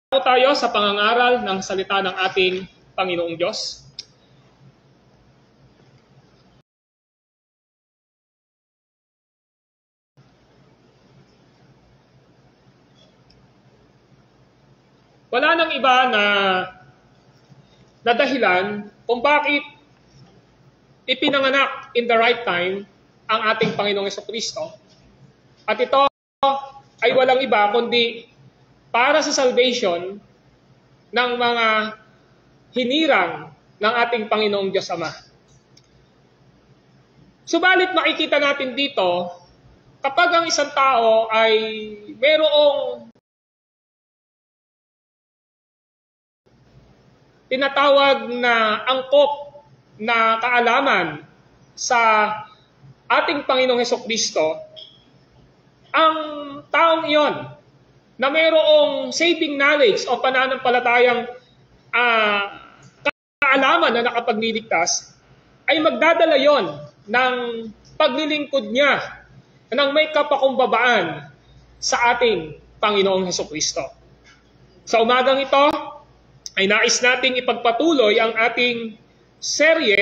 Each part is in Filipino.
tayo sa pangangaral ng salita ng ating Panginoong Diyos. Wala nang iba na dahilan kung bakit ipinanganak in the right time ang ating Panginoong Jesucristo. At ito ay walang iba kundi para sa salvation ng mga hinirang ng ating Panginoong Diyos Ama. Subalit makikita natin dito, kapag ang isang tao ay mayroong tinatawag na angkop na kaalaman sa ating Panginoong Jesucristo, ang taong iyon na mayroong saving knowledge o pananampalatayang kaalaman na nakapagliligtas, ay magdadala yon ng paglilingkod niya ng may kapakumbabaan sa ating Panginoong Jesucristo. Sa umagang ito, ay nais nating ipagpatuloy ang ating serye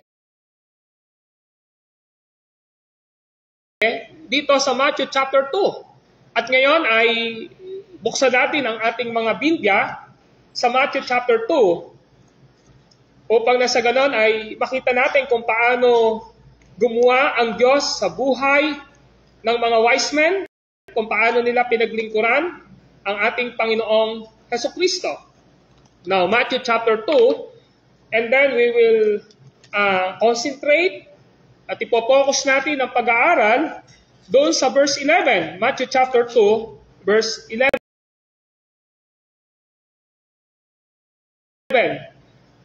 dito sa Matthew chapter 2. At ngayon ay buksan natin ang ating mga Biblia sa Matthew chapter 2 upang nasa ganon ay makita natin kung paano gumawa ang Diyos sa buhay ng mga wise men, kung paano nila pinaglingkuran ang ating Panginoong Jesucristo. Now, Matthew chapter 2, and then we will concentrate at ipopokus natin ang pag-aaral doon sa verse 11. Matthew chapter 2, verse 11.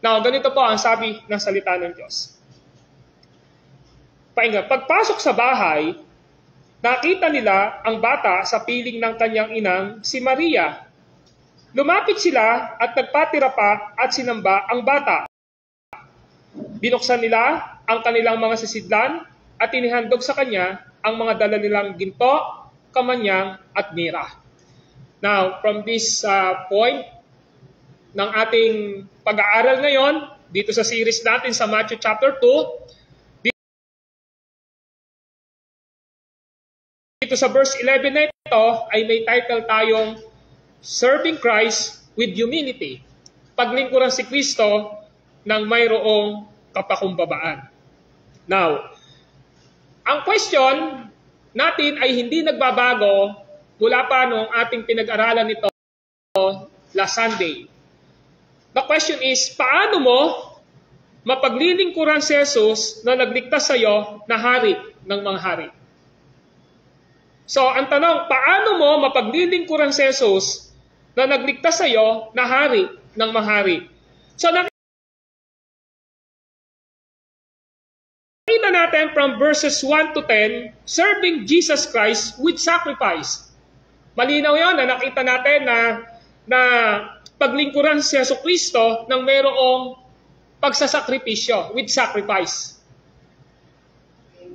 Now, ganito po ang sabi ng salita ng Diyos. Painggan, pagpasok sa bahay, nakita nila ang bata sa piling ng kanyang inang, si Maria. Lumapit sila at nagpatira pa at sinamba ang bata. Binuksan nila ang kanilang mga sisidlan at inihandog sa kanya ang mga dala nilang ginto, kamanyang at mira. Now, from this point ng ating pag-aaral ngayon, dito sa series natin sa Matthew chapter 2, dito sa verse 11 na ito ay may title tayong Serving Christ with Humility. Paglingkuran si Kristo ng mayroong kapakumbabaan. Now, ang question natin ay hindi nagbabago mula pa noong ating pinag-aralan nito last Sunday. The question is, paano mo mapaglilingkuran si Jesus na nagligtas sa iyo na hari ng mga hari? So, ang tanong, paano mo mapaglilingkuran si Jesus na nagligtas sa iyo na hari ng mga hari? So, nakita natin from verses 1 to 10, serving Jesus Christ with sacrifice. Malinaw yun na nakita natin na paglingkuran si Jesucristo ng mayroong pagsasakripisyo with sacrifice.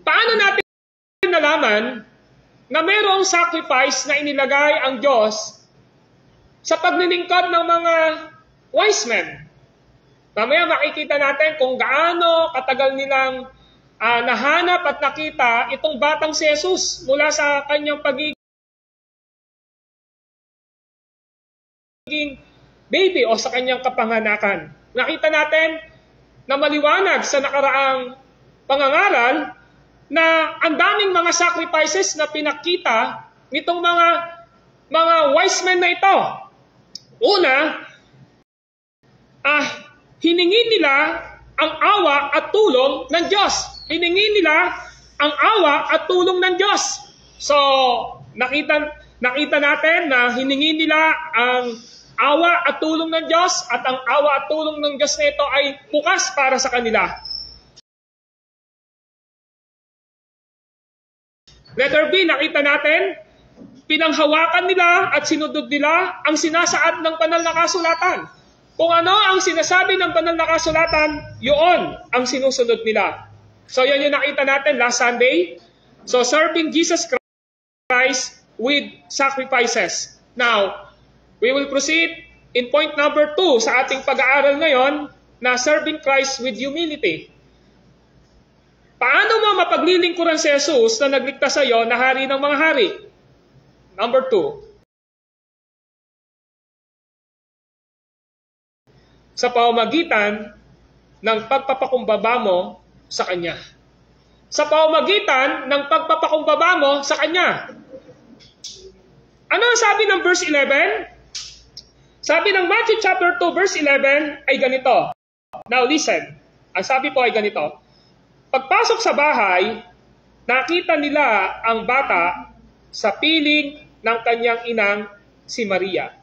Paano natin nalaman na mayroong sacrifice na inilagay ang Diyos sa paglilingkod ng mga wise men? Mamaya makikita natin kung gaano katagal nilang nahanap at nakita itong batang si Jesus mula sa kanyang pagiging baby o sa kanyang kapanganakan. Nakita natin na maliwanag sa nakaraang pangangaral na ang daming mga sacrifices na pinakita nitong mga wise men na ito. Una, hiningi nila ang awa at tulong ng Diyos. Hiningi nila ang awa at tulong ng Diyos. So, nakita natin na hiningi nila ang awa at tulong ng Diyos at ang awa at tulong ng Diyos na ito ay bukas para sa kanila. Letter B, nakita natin, pinanghawakan nila at sinunod nila ang sinasaad ng banal na kasulatan. Kung ano ang sinasabi ng banal na kasulatan, yun ang sinusunod nila. So yan yung nakita natin last Sunday. So serving Jesus Christ with sacrifices. Now, we will proceed in point number 2 sa ating pag-aaral ngayon na serving Christ with humility. Paano mo mapaglilingkuran si Jesus na nagligtas sa iyo na hari ng mga hari? Number 2. Sa pamamagitan ng pagpapakumbaba mo sa Kanya. Sa pamamagitan ng pagpapakumbaba mo sa Kanya. Ano ang sabi ng verse 11? Sabi ng Matthew chapter 2 verse 11 ay ganito. Now listen, ang sabi po ay ganito. Pagpasok sa bahay, nakita nila ang bata sa piling ng kanyang inang si Maria.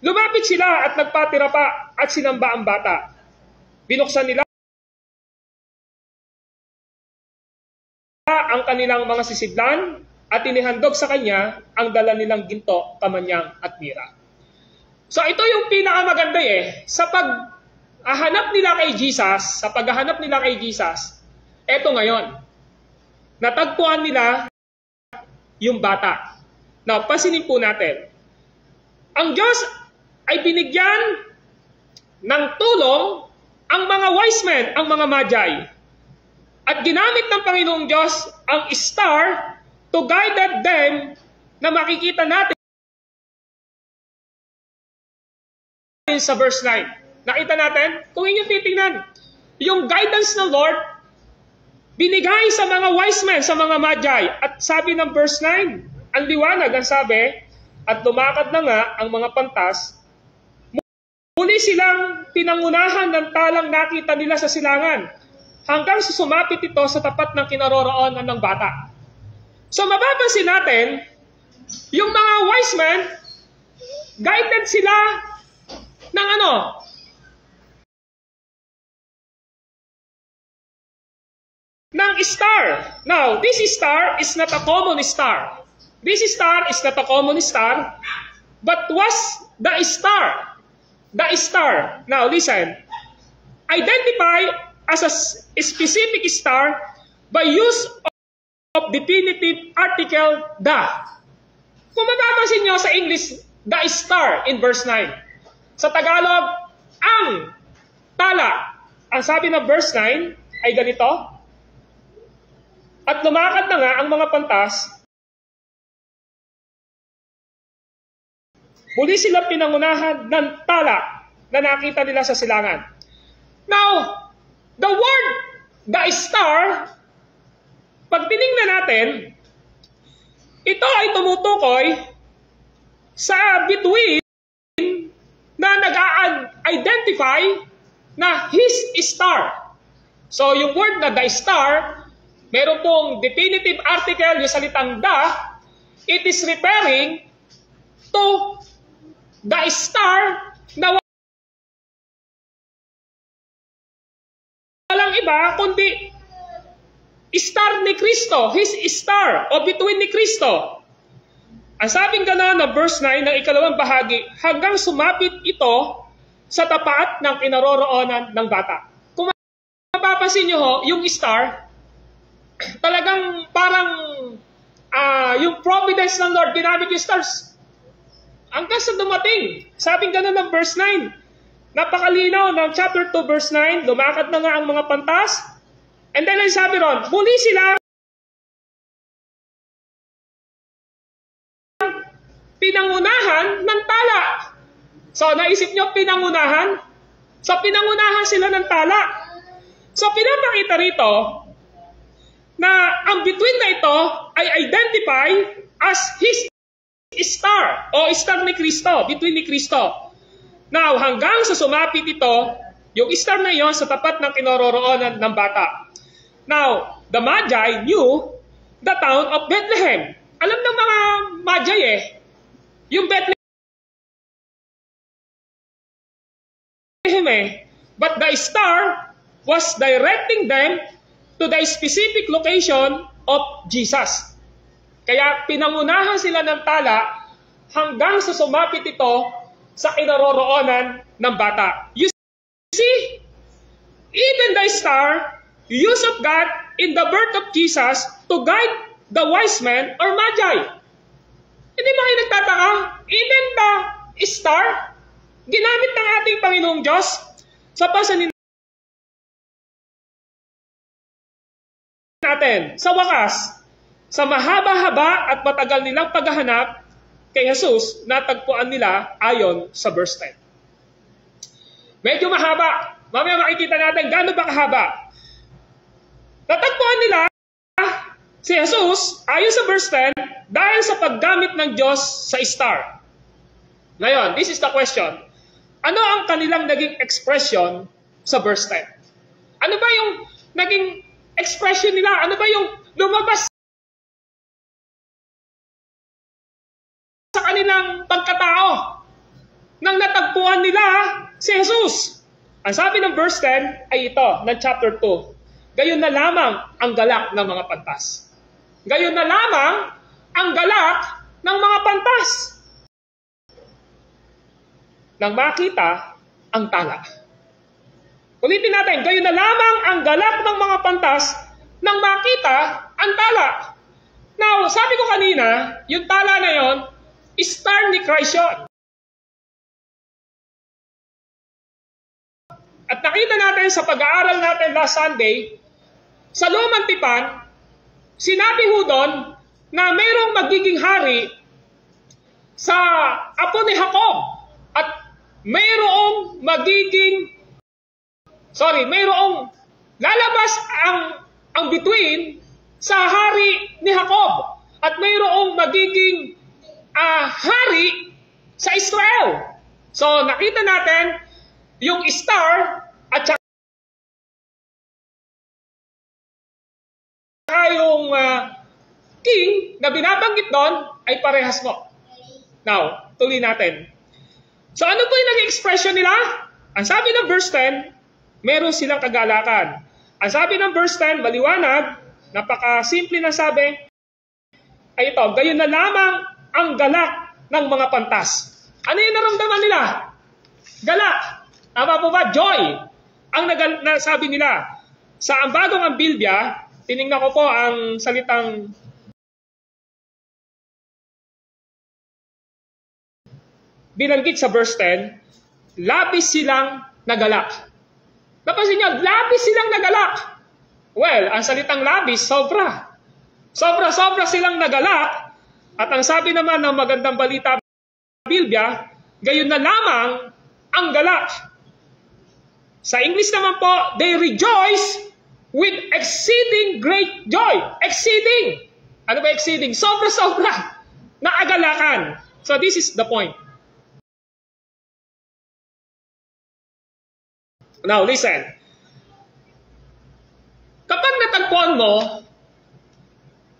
Lumapit sila at nagpatira pa at sinamba ang bata. Binuksan nila ang kanilang mga sisidlan at inihandog sa kanya ang dala nilang ginto, kamanyang at mira. So ito yung pinakamaganda sa paghahanap nila kay Jesus, eto ngayon, natagpuan nila yung bata. Now, pasinin po natin. Ang Diyos ay binigyan ng tulong ang mga wise men, ang mga magi. At ginamit ng Panginoong Diyos ang star to guide them na makikita natin sa verse 9. Nakita natin? Kung inyong titingnan, yung guidance ng Lord, binigay sa mga wise men, sa mga magi. At sabi ng verse 9, ang liwanag, ang sabi, at lumakad na nga ang mga pantas, muli silang pinangunahan ng talang nakita nila sa silangan, hanggang sumapit ito sa tapat ng kinaroroonan ng bata. So mapapansin natin, yung mga wise men, guided sila ng ng star. Now, this star is not a common star. This star is not a common star, but was the star. The star. Now, listen. Identify as a specific star by use of definitive article the. Kung mapapansin nyo sa English, the star in verse 9. Sa Tagalog, ang tala. Ang sabi ng verse 9 ay ganito. At lumakad na nga ang mga pantas, muli sila pinangunahan ng tala na nakita nila sa silangan. Now, the word, the star, pag tinignan natin, ito ay tumutukoy sa between na nag-identify na his star. So, yung word na the star, meron pong definitive article, yung salitang the, it is referring to the star na walang iba kundi star ni Kristo, his star, o between ni Kristo. Ang sabing gano'n na verse 9 ng ikalawang bahagi, hanggang sumapit ito sa tapat ng kinaroroonan ng bata. Kung mapapansin nyo ho, yung star, talagang parang yung providence ng Lord, ginamit yung stars. Hanggang sa dumating, sabing gano'n ng verse 9, napakalinaw ng chapter 2 verse 9, lumakad na nga ang mga pantas, and then ay sabi ron, muli sila pinangunahan ng tala. So, naisip nyo, pinangunahan? So, pinangunahan sila ng tala. So, pinapakita rito na ang between na ito ay identify as his star o star ni Kristo, between ni Kristo. Now, hanggang sa sumapit ito, yung star na yon sa tapat ng kinaroroonan ng bata. Now, the Magi knew the town of Bethlehem. Alam ng mga Magi yung Bethlehem but the star was directing them to the specific location of Jesus. Kaya pinangunahan sila ng tala hanggang sa sumapit ito sa kinaroroonan ng bata. You see, even the star, use of God in the birth of Jesus to guide the wise men or Magi. Hindi ba kayo nagtataka? Even the star ginamit ng ating Panginoong Diyos sa pasanin natin. Sa wakas, sa mahaba-haba at matagal nilang paghahanap kay Jesus, natagpuan nila ayon sa verse 10. Medyo mahaba. Mamaya makikita natin gaano ba kahaba. Natagpuan nila si Jesus ayon sa verse 10 dahil sa paggamit ng Diyos sa star. Ngayon, this is the question. Ano ang kanilang naging expression sa verse 10? Ano ba yung naging expression nila? Ano ba yung lumabas sa kanilang pagkatao nang natagpuan nila si Jesus? Ang sabi ng verse 10 ay ito, ng chapter 2. Gayon na lamang ang galak ng mga pantas. Gayon na lamang ang galak ng mga pantas. Nang makita ang tala. Ulitin natin, gayon na lamang ang galak ng mga pantas nang makita ang tala. Now, sabi ko kanina, yung tala na yon, star ni Christ yun. At nakita natin sa pag-aaral natin last Sunday, sa Lumang Tipan, sinabi ho doon na mayroong magiging hari sa apo ni Jacob at mayroong lalabas ang bituin sa hari ni Jacob at mayroong magiging hari sa Israel. So nakita natin yung star at saka yung king na binabanggit doon ay parehas mo. Now, tuloy natin. So ano po yung naging expression nila? Ang sabi ng verse 10, meron silang kagalakan. Ang sabi ng verse 10, maliwanag, napaka-simple na sabi, ay ito, gayon na lamang ang galak ng mga pantas. Ano yung naramdaman nila? Galak. Tama po ba? Joy. Ang nasabi nila. Sa ang bagong ang Biblia, tinignan ko po ang salitang binanggit sa verse 10, labis silang nagalak. Napansin nyo, labis silang nagalak. Well, ang salitang labis, sobra. Sobra silang nagalak. At ang sabi naman ng magandang balita Biblia, gayon na lamang ang galak. Sa English naman po, they rejoice with exceeding great joy. Exceeding. Ano ba exceeding? Sobra. Naagalakan. So this is the point. Now listen. Kapag natagpuan mo,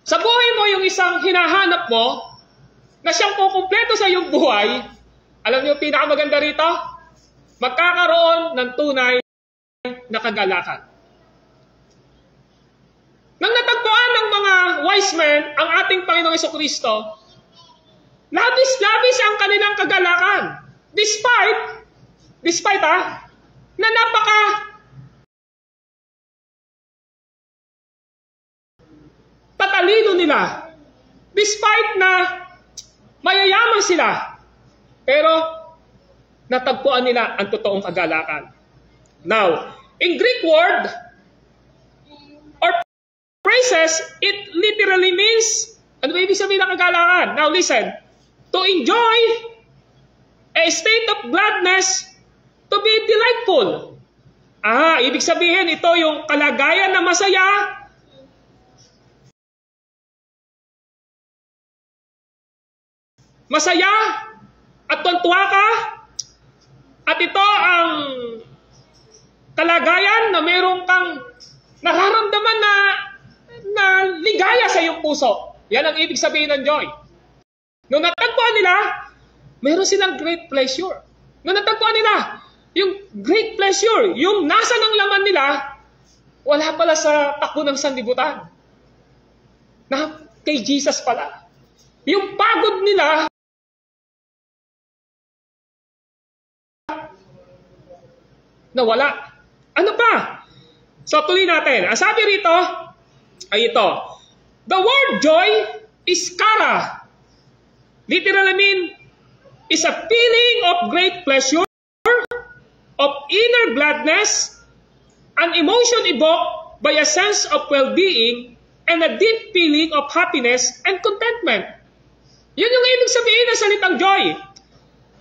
sa buhay mo yung isang hinahanap mo, na siyang kukumpleto sa iyong buhay, alam niyo pinakamaganda rito? Magkakaroon ng tunay na kagalakan. Nang natagpuan ng mga wise men ang ating Panginoong Jesucristo, labis ang kanilang kagalakan. Despite na napaka tatalino nila. Despite na mayayaman sila. Pero natagpuan nila ang totoong kagalakan. Now, in Greek word or phrases, it literally means, ano ba ibig sabihin ng kagalakan? Now listen, to enjoy a state of gladness, to be delightful. Ibig sabihin ito yung kalagayan na masaya, at tuntua ka, at ito ang kalagayan na mayroon kang nararamdaman na ligaya sa iyong puso. Yan ang ibig sabihin ng joy. Nung natagpuan nila, mayroon silang great pleasure. Nung natagpuan nila, yung great pleasure, yung nasa ng laman nila, wala pala sa takbo ng sanlibutan. Na kay Jesus pala. Yung pagod nila, nawala. Ano pa? So tuloy natin. Ang sabi rito ay ito. The word joy is kara. Literally mean is a feeling of great pleasure of inner gladness, an emotion evoked by a sense of well-being and a deep feeling of happiness and contentment. Yun yung ibig sabihin ng salitang joy.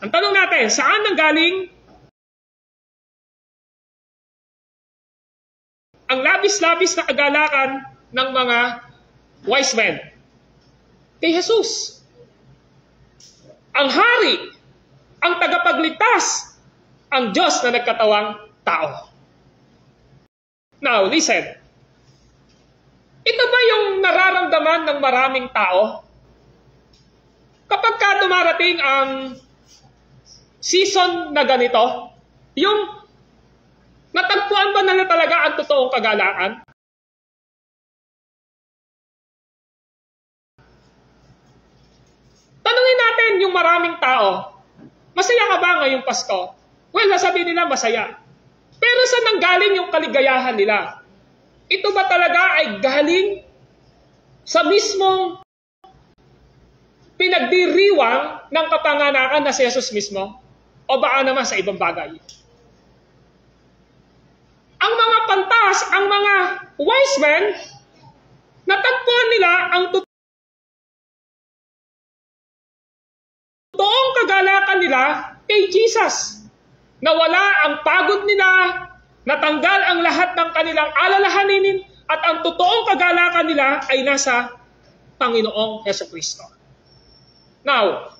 Ang tanong natin, saan nanggaling ang labis-labis na kagalakan ng mga wise men? Kay Jesus. Ang hari, ang tagapagligtas, ang Diyos na nagkatawang tao. Now, listen. Ito ba yung nararamdaman ng maraming tao? Kapag ka dumarating ang season na ganito, yung natagpuan ba nila talaga ang totoong kagalakan? Tanungin natin yung maraming tao, masaya ka ba ngayong Pasko? Well, nasabi nila masaya. Pero saan nanggaling yung kaligayahan nila? Ito ba talaga ay galing sa mismong pinagdiriwang ng kapanganakan na si Jesus mismo? O baka naman sa ibang bagay? Ang mga pantas, ang mga wise men, natagpuan nila ang totoong kagalakan nila kay Jesus. Nawala ang pagod nila, natanggal ang lahat ng kanilang alalahanin, at ang totoong kagalakan nila ay nasa Panginoong Jesucristo. Now,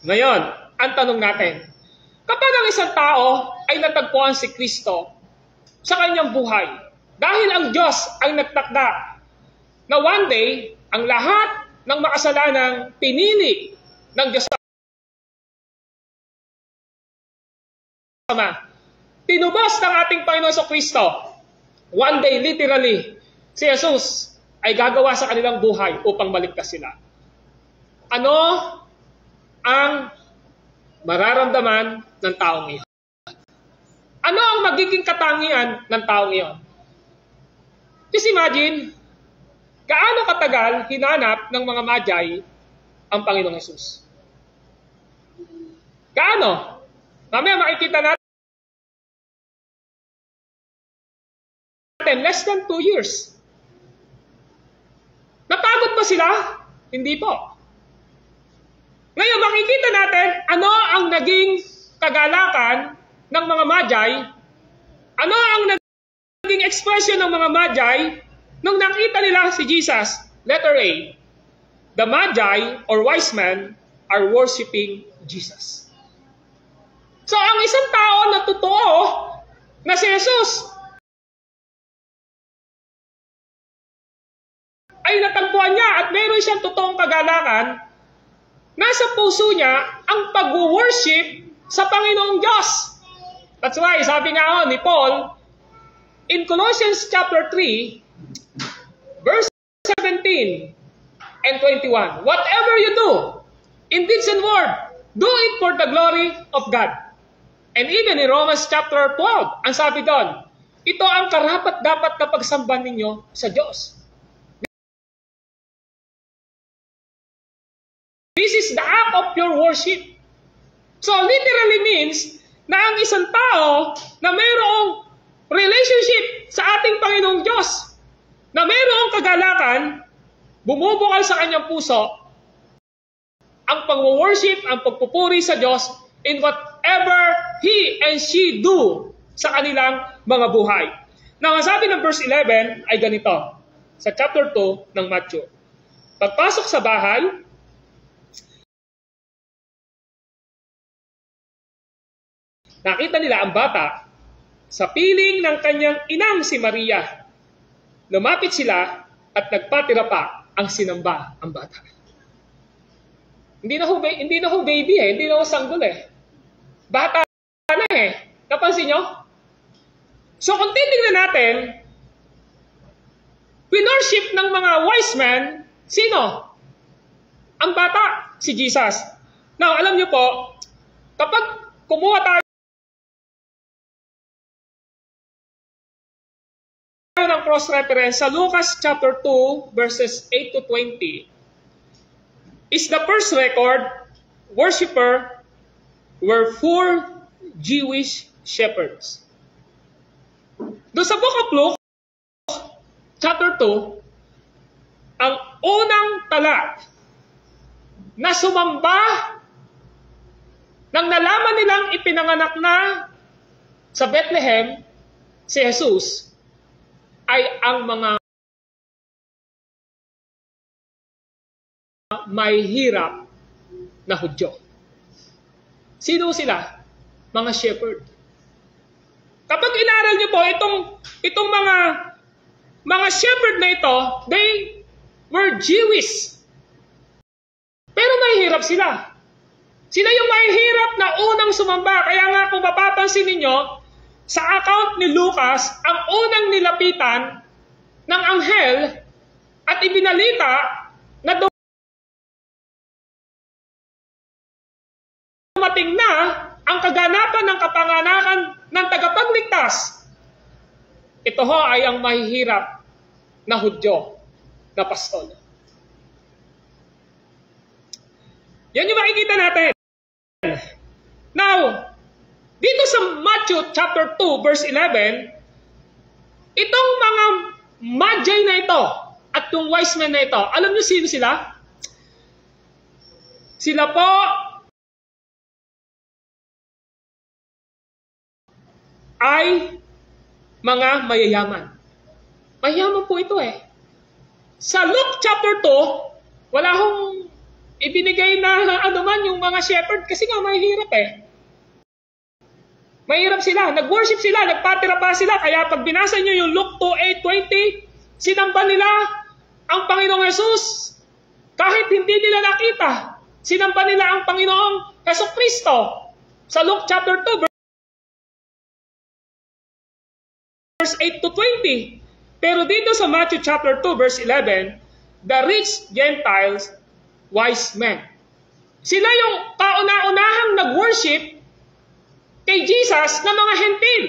ngayon, ang tanong natin, kapag ang isang tao ay natagpuan si Kristo sa kanyang buhay, dahil ang Diyos ay nagtakda na one day, ang lahat ng makasalanang pinili ng Diyos tinubos ng ating Panginoon sa Kristo, one day, literally, si Jesus ay gagawa sa kanilang buhay upang maligtas sila. Ano ang mararamdaman ng taong iyon? Ano ang magiging katangian ng taong iyon? Just imagine, gaano katagal hinanap ng mga Magi ang Panginoong Jesus? Gaano? Mamaya makikita natin, less than 2 years. Napagod ba sila? Hindi po. Ngayon, makikita natin ano ang naging kagalakan ng mga Magi, ano ang naging expression ng mga Magi nung nakita nila si Jesus. Letter A, the Magi or wise men are worshiping Jesus. So, ang isang tao na totoo na si Jesus ay natagpuan niya at meron siyang totoong kagalakan, nasa puso niya ang pag-worship sa Panginoong Diyos. That's why, sabi nga ni Paul, in Colossians chapter 3, verse 17 and 21, whatever you do, in deeds and word, do it for the glory of God. And even in Romans chapter 12, ang sabi doon, ito ang karapat-dapat na pagsambahan ninyo sa Diyos. This is the act of pure worship. So literally means na ang isang tao na mayroong relationship sa ating Panginoong Diyos, na mayroong kagalakan, bumubukal sa kanyang puso, ang pag-worship, ang pagpupuri sa Diyos in whatever he and she do sa kanilang mga buhay. Now, ang sabi ng verse 11 ay ganito, sa chapter 2 ng Matthew. Pagpasok sa bahay, nakita nila ang bata sa piling ng kanyang inang si Maria. Lumapit sila at nagpatira pa ang sinamba ang bata. Hindi na ho baby hindi na ho sanggol Bata na Napansin nyo? So kung titignan natin, winworship ng mga wise men, sino? Ang bata, si Jesus. Now, alam nyo po, kapag kumuha tayo ng cross-reference sa Lucas chapter 2 verses 8 to 20 is the first record worshiper were 4 Jewish shepherds. Doon sa Book of Luke, chapter 2, ang unang tala na sumamba nang nalaman nilang ipinanganak na sa Bethlehem si Jesus ay ang mga may hirap na Hudyo. Sino sila? Mga shepherd. Kapag inaral niyo po itong mga shepherd na ito, they were Jewish. Pero may hirap sila. Sila yung may hirap na unang sumamba. Kaya nga kung mapapansin ninyo, sa account ni Lucas, ang unang nilapitan ng anghel at ibinalita na dumating na ang kaganapan ng kapanganakan ng tagapagligtas. Ito ho ay ang mahihirap na Hudyo na pastol. Yan yung makikita natin. Now, dito sa Matthew chapter 2 verse 11, itong mga magi na ito at yung wise men na ito, alam niyo sino sila? Sila po ay mga mayayaman. Mayayaman po ito eh. Sa Luke chapter 2, wala hong ibinigay na anuman yung mga shepherd kasi nga mahirap eh. Mahirap sila, nag-worship sila, nagpatira pa sila. Kaya pag binasa nyo yung Luke 2:8-20, sinamba nila ang Panginoong Jesus. Kahit hindi nila nakita, sinamba nila ang Panginoong Jesucristo. Sa Luke chapter 2, verse 8-20. Pero dito sa Matthew chapter 2, verse 11, the rich Gentiles, wise men. Sila yung kauna-unahang nag-worship kay Jesus na mga hentil.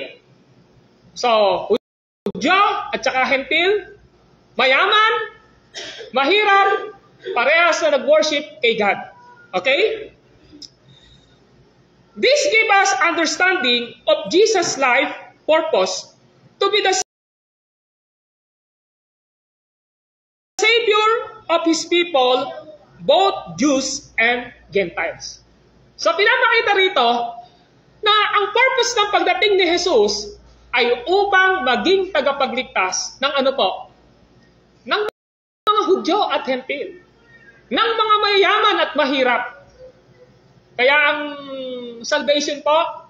So, Hudyo at saka hentil, mayaman, mahirap, parehas na nag-worship kay God. Okay? This gives us understanding of Jesus' life purpose to be the Savior of His people, both Jews and Gentiles. So, pinapakita rito na ang purpose ng pagdating ni Jesus ay upang maging tagapagligtas ng ano po? Ng mga Hudyo at hentil. Ng mga mayayaman at mahirap. Kaya ang salvation po,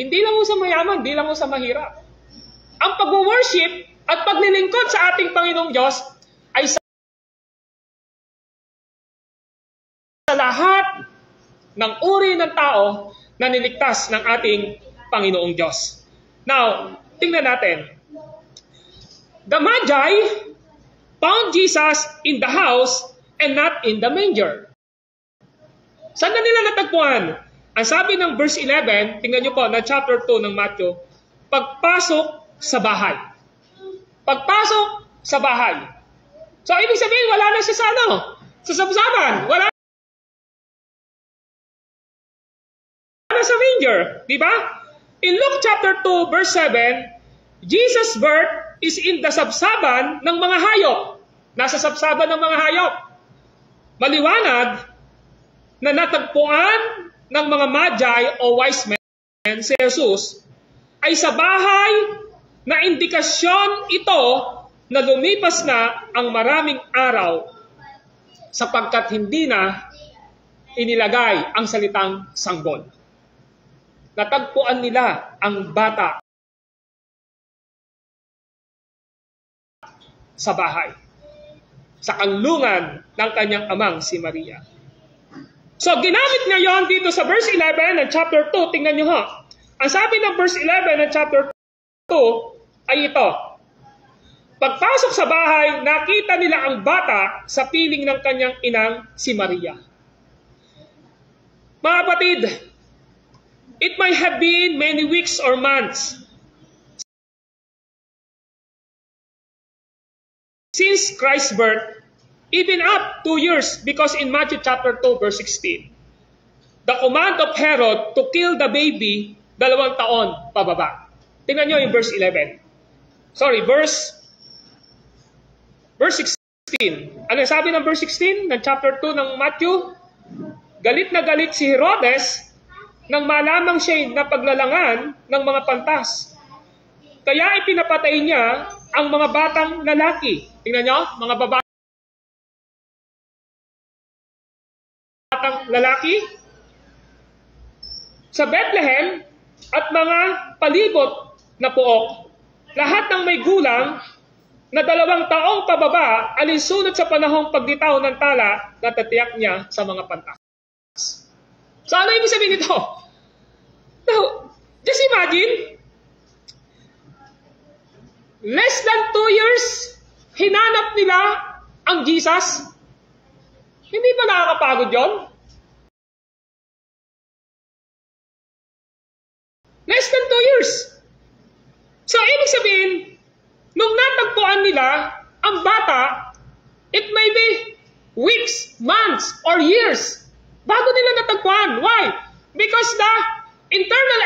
hindi lang sa mayaman, hindi lang sa mahirap. Ang pag-worship at paglilingkod sa ating Panginoong Diyos ay sa lahat ng uri ng tao na niligtas ng ating Panginoong Diyos. Now, tingnan natin. The Magi found Jesus in the house and not in the manger. Saan na nila natagpuan? Ang sabi ng verse 11, tingnan nyo po na chapter 2 ng Matthew, pagpasok sa bahay. Pagpasok sa bahay. So, ibig sabihin, wala na siya sa ano? Sa sabsaban. Wala sa manger, di ba? In Luke chapter 2 verse 7, Jesus' birth is in the sabsaban ng mga hayop. Nasa sabsaban ng mga hayop. Maliwanag na natagpuan ng mga magi o wise men si Jesus ay sa bahay na indikasyon ito na lumipas na ang maraming araw sapagkat hindi na inilagay ang salitang sanggol. Natagpuan nila ang bata sa bahay, sa kanlungan ng kanyang amang si Maria. So, ginamit ngayon dito sa verse 11 ng chapter 2, tingnan nyo ha. Ang sabi ng verse 11 ng chapter 2 ay ito. Pagpasok sa bahay, nakita nila ang bata sa piling ng kanyang inang si Maria. Mga kapatid, it might have been many weeks or months since Christ's birth, even up 2 years, because in Matthew chapter 2 verse 16, the command of Herod to kill the baby 2 taon pababa. Tingnan nyo yung verse 11. Sorry, verse 16. Ano sabi ng verse 16 ng chapter 2 ng Matthew? Galit na galit si Herodes nang malamang siya'y napaglalangan ng mga pantas. Kaya ipinapatay niya ang mga batang lalaki. Tingnan nyo, mga batang lalaki sa Bethlehem at mga palibot na pook. Lahat ng may gulang na 2 taong pababa alinsunod sa panahong pagditaw ng tala na tatiyak niya sa mga pantas. So ano ibig sabihin nito? Now, just imagine, less than 2 years, hinanap nila ang Jesus. Hindi ba nakakapagod yon? Less than 2 years. So, ibig sabihin, nung natagpuan nila ang bata, it may be weeks, months, or years bago nila natagpuan. Why? Because the internal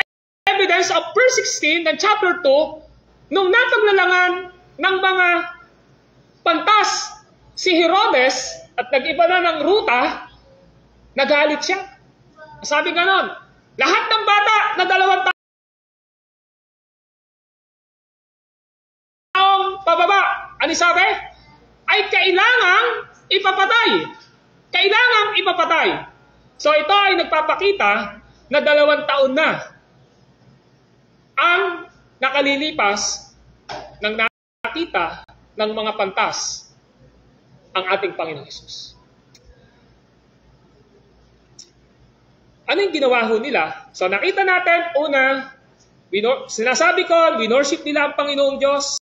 evidence of verse 16 ng chapter 2, nung napaglalangan ng mga pantas si Herodes at nag-iba na ng ruta, nagalit siya. Sabi ganon, lahat ng bata na 2 pababa, ano sabi? Ay kailangang ipapatay. Kailangang ipapatay. So ito ay nagpapakita na 2 taon na ang nakalilipas ng nakita ng mga pantas ang ating Panginoong Hesus. Ano yung ginawa ho nila? So nakita natin, una, sinasabi ko, winorship nila ang Panginoong Diyos.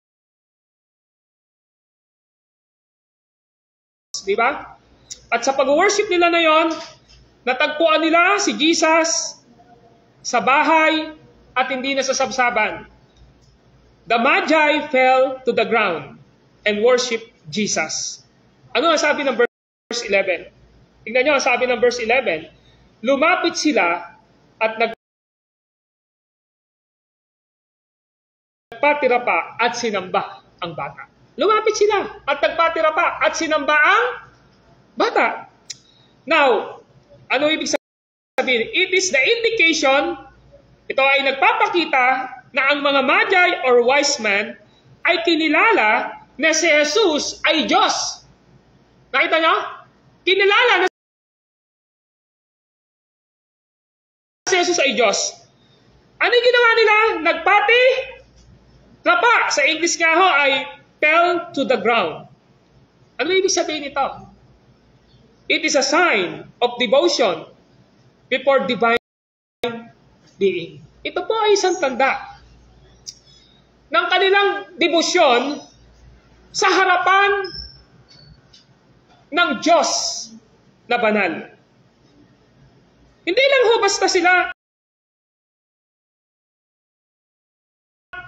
Diba? At sa pag-worship nila na yon, natagpuan nila si Jesus sa bahay at hindi na sa sabsaban. The Magi fell to the ground and worshiped Jesus. Ano ang sabi ng verse 11? Tingnan nyo ang sabi ng verse 11. Lumapit sila at nagpatira pa at sinamba ang bata. Lumapit sila at nagpatira pa at sinamba ang bata. Now, ano ibig sabihin? It is the indication, ito ay nagpapakita na ang mga Magi or wise men ay kinilala na si Jesus ay Diyos. Nakita nyo? Kinilala na si Jesus ay Diyos. Ano yung ginawa nila? Nagpati? Rapa. Sa English nga ho ay fell to the ground. Ano ibig sabihin nito? It is a sign of devotion before divine being. Ito po ay isang tanda ng kanilang debosyon sa harapan ng Diyos na banal. Hindi lang ho basta sila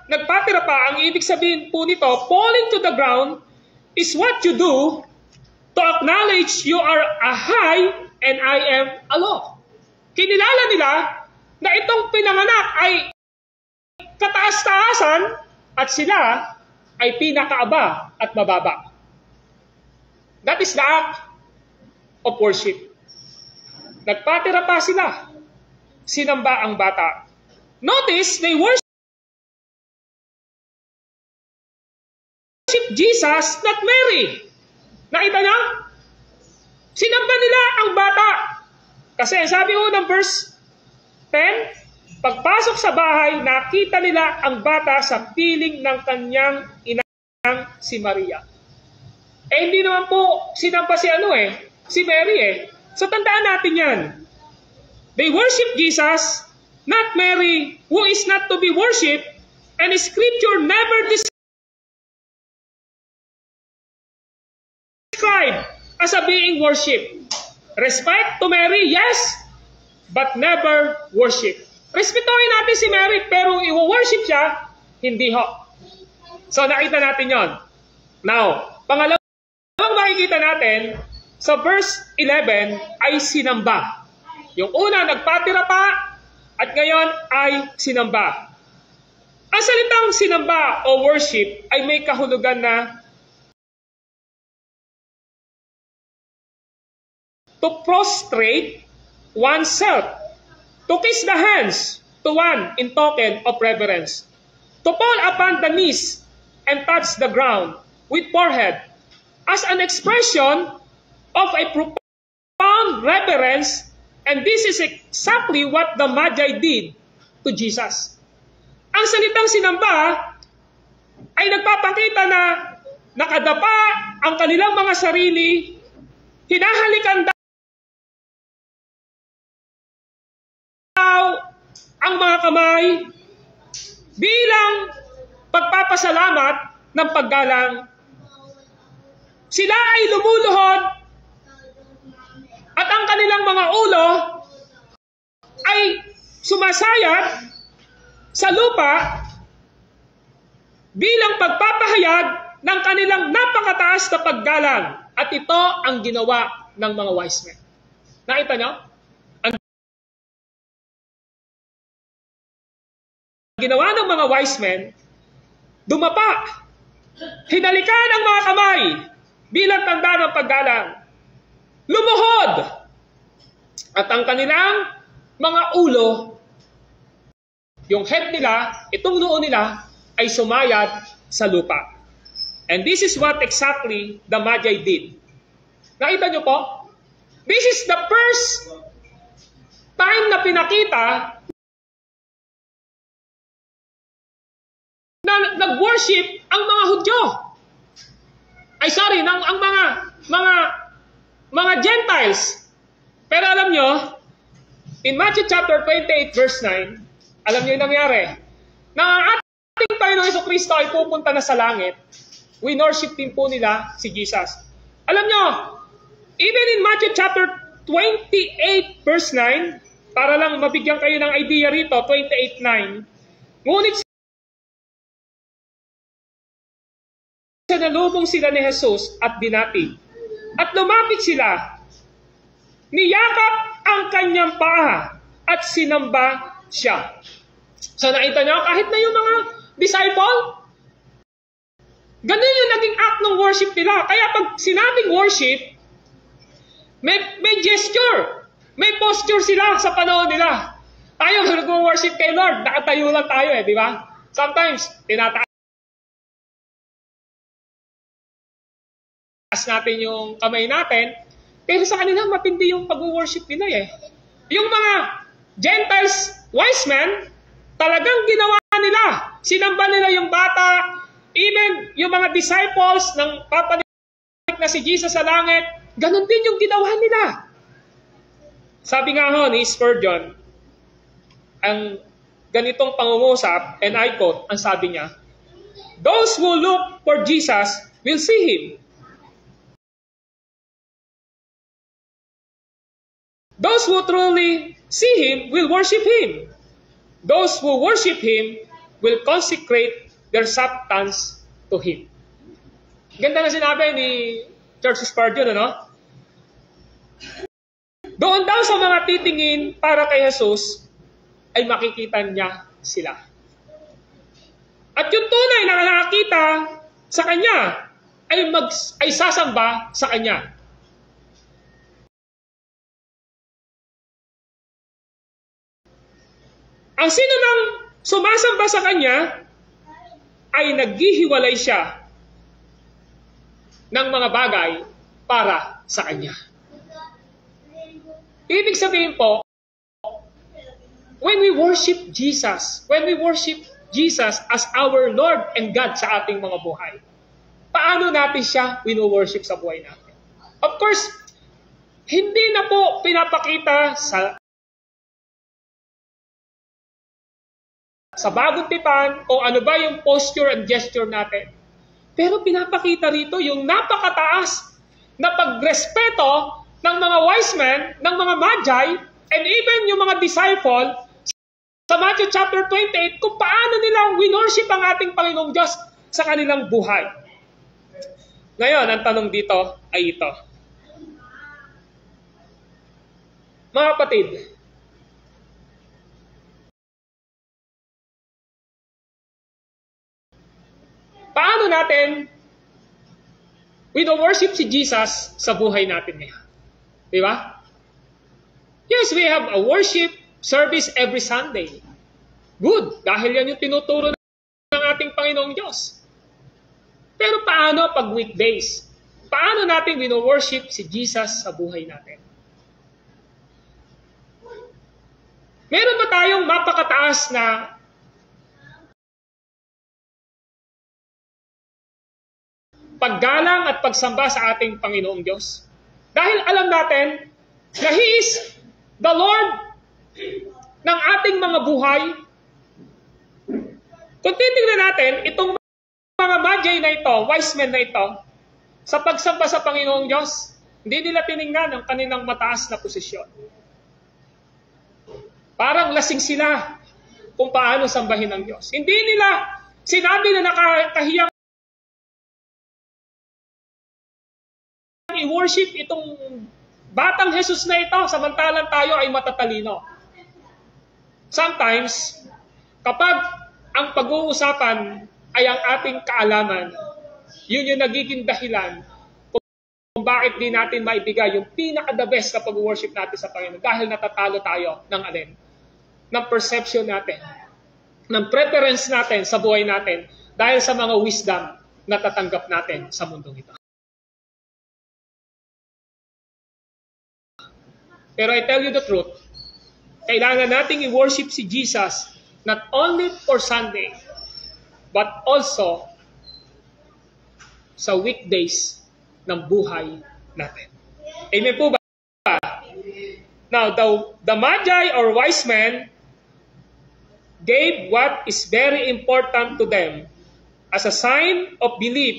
nagpatira pa. Ang ibig sabihin po nito, falling to the ground is what you do to acknowledge you are a high and I am a low. Kinilala nila na itong pinanganak ay kataas-taasan at sila ay pinakaaba at mababa. That is the act of worship. Nagpatira pa sila. Sinamba ang bata. Notice, they worship Jesus, not Mary. Nakita niyo? Sinamba nila ang bata. Kasi sabi ho ng verse 10, pagpasok sa bahay, nakita nila ang bata sa piling ng kanyang inang si Maria. Eh hindi naman po sinamba si Mary . So tandaan natin yan. They worship Jesus, not Mary, who is not to be worshipped, and Scripture never described as a being worshipped. Respect to Mary, yes, but never worship. Respetuhin natin si Mary, pero i-worship siya, hindi ho. So nakita natin yon. Now, pangalawang makikita natin, sa verse 11 ay sinamba. Yung una, nagpatira pa at ngayon ay sinamba. Ang salitang sinamba o worship ay may kahulugan na to prostrate oneself, to kiss the hands to one in token of reverence, to fall upon the knees and touch the ground with forehead as an expression of a profound reverence, and this is exactly what the Magi did to Jesus. Ang salitang sinamba ay nagpapakita na nakadapa ang kanilang mga sarili, hinahalikan daw ang mga kamay bilang pagpapasalamat ng paggalang. Sila ay lumuluhod at ang kanilang mga ulo ay sumasayat sa lupa bilang pagpapahayag ng kanilang napakataas na paggalang. At ito ang ginawa ng mga wise men. Nakita nyo? Ang ginawa ng mga wise men, dumapa, hinalikan ang mga kamay bilang tanda ng paggalang, lumuhod, at ang kanilang mga ulo, yung head nila, itong noo nila, ay sumayad sa lupa. And this is what exactly the Magi did. Nakita nyo po? This is the first time na pinakita na nag-worship ang mga Hudyo. Ay sorry, ang mga Gentiles. Pero alam nyo, in Matthew chapter 28 verse 9, alam nyo yung nangyari. Na ang ating Panginoon Jesucristo ay pupunta na sa langit, winorship din po nila si Jesus. Alam nyo, even in Matthew chapter 28 verse 9, para lang mabigyan kayo ng idea rito, 28:9, ngunit sinalubong sila ni Jesus at binati. At lumapit sila, niyakap ang kanyang paa at sinamba siya. So nakita nyo, kahit na yung mga disciple, ganun yung naging act ng worship nila. Kaya pag sinabing worship, may gesture, may posture sila sa panahon nila. Tayo, nag-worship kay Lord, nakatayo lang tayo di ba? Sometimes, tinataas natin yung kamay natin, pero sa kanila matindi yung pag-worship nila Yung mga Gentiles, wise men, talagang ginawa nila. Sinamba nila yung bata, even yung mga disciples ng papalik na si Jesus sa langit, ganun din yung ginawa nila. Sabi nga ho ni Spurgeon, ang ganitong pangungusap, and I quote, ang sabi niya, "Those who look for Jesus will see Him. Those who truly see Him will worship Him. Those who worship Him will consecrate their substance to Him." Ganda na sinabi ni Charles Spurgeon, ano? Doon daw sa mga titingin para kay Jesus, ay makikita niya sila. At yung tunay na nakakita sa Kanya, ay sasamba sa Kanya. Ang sino nang sumasamba sa Kanya, ay naghihiwalay siya ng mga bagay para sa Kanya. Ibig sabihin po, when we worship Jesus as our Lord and God sa ating mga buhay, paano natin siya wino-worship sa buhay natin? Of course, hindi na po pinapakita sa bagong tipan o ano ba yung posture and gesture natin. Pero pinapakita rito yung napakataas na pagrespeto ng mga wise men, ng mga magi, and even yung mga disciple sa Matthew chapter 28 kung paano nila winorship ang ating Panginoong Diyos sa kanilang buhay. Ngayon, ang tanong dito ay ito. Mga kapatid, paano natin worship si Jesus sa buhay natin ngayon? Di ba? Yes, we have a worship service every Sunday. Good, dahil yan yung tinuturo ng ating Panginoong Diyos. Pero paano pag weekdays? Paano natin wino-worship si Jesus sa buhay natin? Meron ba tayong mapakataas na paggalang at pagsamba sa ating Panginoong Diyos? Dahil alam natin na He is the Lord ng ating mga buhay. Kung titignan natin, itong mga magi na ito, wise men na ito, sa pagsamba sa Panginoong Diyos, hindi nila tiningnan ang kanilang mataas na posisyon. Parang lasing sila kung paano sambahin ng Diyos. Hindi nila sinabi na nakahiyang i-worship itong batang Jesus na ito, samantalang tayo ay matatalino. Sometimes, kapag ang pag-uusapan ay ang ating kaalaman, yun yung nagiging dahilan kung bakit di natin maibigay yung pinaka-the best na pag-worship natin sa Panginoon dahil natatalo tayo ng alin? Ng perception natin, ng preference natin sa buhay natin dahil sa mga wisdom na tatanggap natin sa mundong ito. Pero I tell you the truth, kailangan nating i-worship si Jesus not only for Sunday, but also sa weekdays ng buhay natin. Amen po ba? Now, the Magi or wise men gave what is very important to them as a sign of belief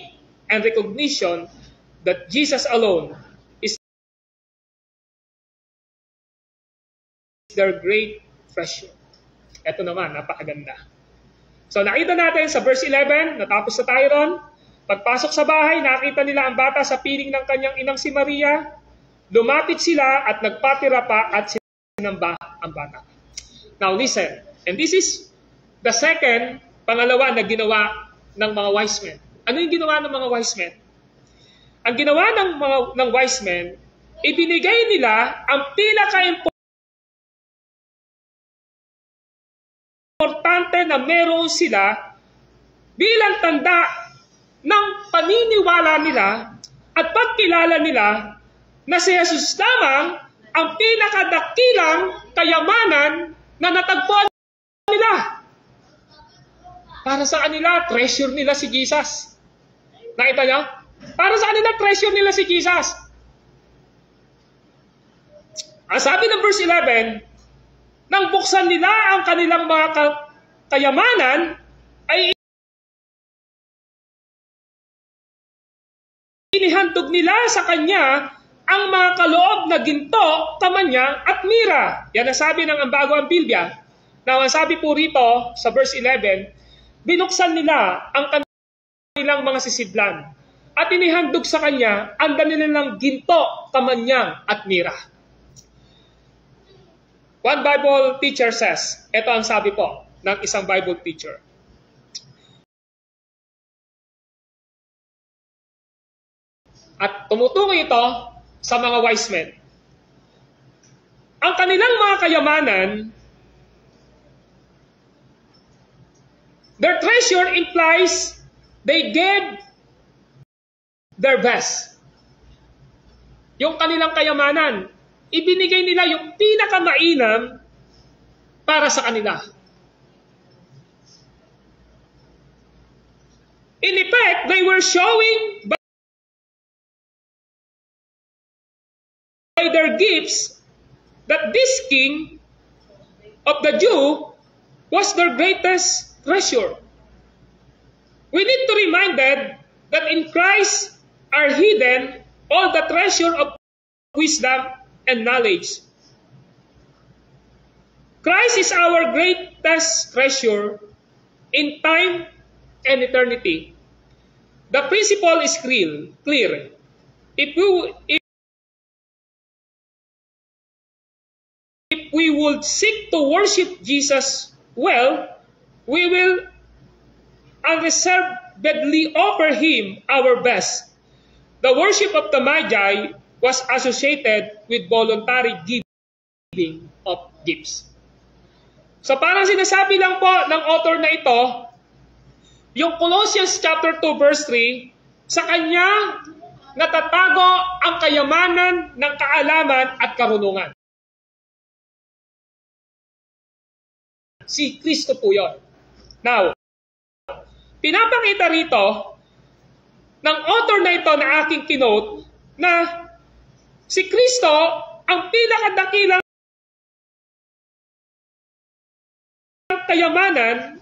and recognition that Jesus alone is their great treasure. Ito naman, napakaganda. So nakita natin sa verse 11, natapos na tayo ron. Pagpasok sa bahay, nakita nila ang bata sa piling ng kanyang inang si Maria. Lumapit sila at nagpatira pa at sinamba ang bata. Now listen, and this is the second, pangalawa na ginawa ng mga wise men. Ano yung ginawa ng mga wise men? Ang ginawa ng wise men, ibinigay nila ang pinaka-importante na meron sila bilang tanda ng paniniwala nila at pagkilala nila na si Jesus lamang ang pinakadakilang kayamanan na natagpuan nila. Para sa kanila, treasure nila si Jesus. Nakita niyo? Para sa kanila, treasure nila si Jesus. Ang sabi ng verse 11, nang buksan nila ang kanilang mga kayamanan, ay inihandog nila sa kanya ang mga kaloob na ginto, kamanya at mira. Yan ang sabi ng Ambago Biblia. Now, ang sabi po rito sa verse 11, binuksan nila ang kanilang mga sisidlan at inihandog sa kanya ang danilang ginto, kamanyang at mira. One Bible teacher says, ito ang sabi po ng isang Bible teacher. At tumutungo ito sa mga wise men. Ang kanilang mga kayamanan, their treasure implies they gave their best. Yung kanilang kayamanan, ibinigay nila yung pinakamainam para sa kanila. In effect, they were showing by their gifts that this king of the Jew was their greatest treasure. We need to remind them that in Christ are hidden all the treasure of wisdom and knowledge. Christ is our greatest treasure in time and eternity. The principle is clear. If we would seek to worship Jesus well, we will unreservedly offer Him our best. The worship of the Magi was associated with voluntary giving of gifts. So parang sinasabi lang po ng author na ito, yung Colossians chapter 2 verse 3, sa kanya natatago ang kayamanan ng kaalaman at karunungan. Si Kristo po yun. Now, pinapakita rito ng author na ito na aking kinote na si Kristo ang pinakadakilang kayamanan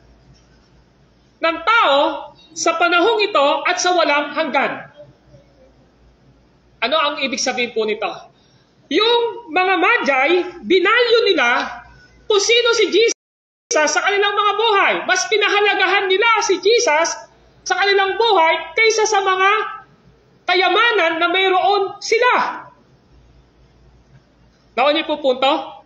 ng tao sa panahong ito at sa walang hanggan. Ano ang ibig sabihin po nito? Yung mga Magi, binalyo nila kung sino si Jesus sa kanilang mga buhay. Mas pinahalagahan nila si Jesus sa kanilang buhay kaysa sa mga kayamanan na mayroon sila. Naon niyo po punto?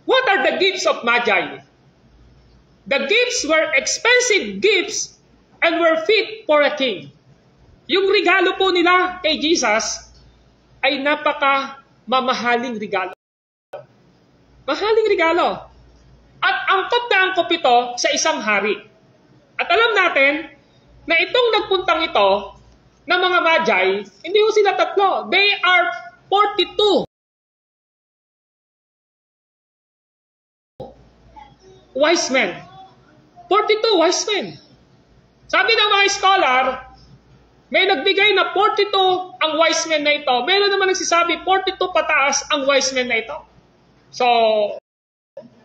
What are the gifts of Magi? The gifts were expensive gifts and were fit for a king. Yung regalo po nila kay Jesus ay napaka-mamahaling regalo. Mahaling regalo. At angkop na angkop ito sa isang hari. At alam natin na itong nagpuntang ito ng mga Magi, hindi ho sila tatlo. They are 42. Wise men. 42 wise men. Sabi ng mga scholar, may nagbigay na 42 ang wise men na ito. Meron naman nagsasabi 42 pataas ang wise men na ito. So,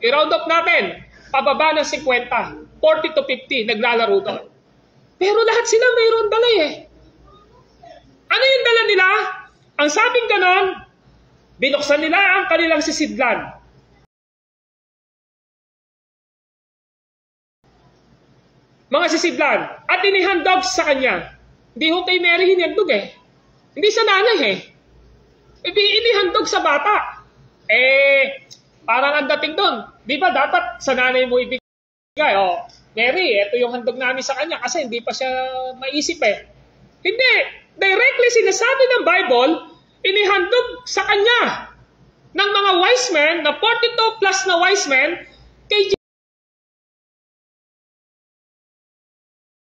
i-round up natin. Pababa ng 50. 40 to 50 naglalaro doon. Pero lahat sila mayroon dala eh. Ano yung dala nila? Ang sabing ganon, binuksan nila ang kanilang sisidlan. Mga sisidlan. At inihandog sa kanya. Hindi ho kay Mary hinandog eh. Hindi sa nanay eh. Inihandog sa bata. Parang ang dating doon. Di ba dapat sa nanay mo ibigay? Oh, Mary, ito yung handog namin sa kanya kasi hindi pa siya maisip eh. Hindi. Directly sinasabi ng Bible, inihandog sa kanya ng mga wise men, na 42 plus na wise men, kay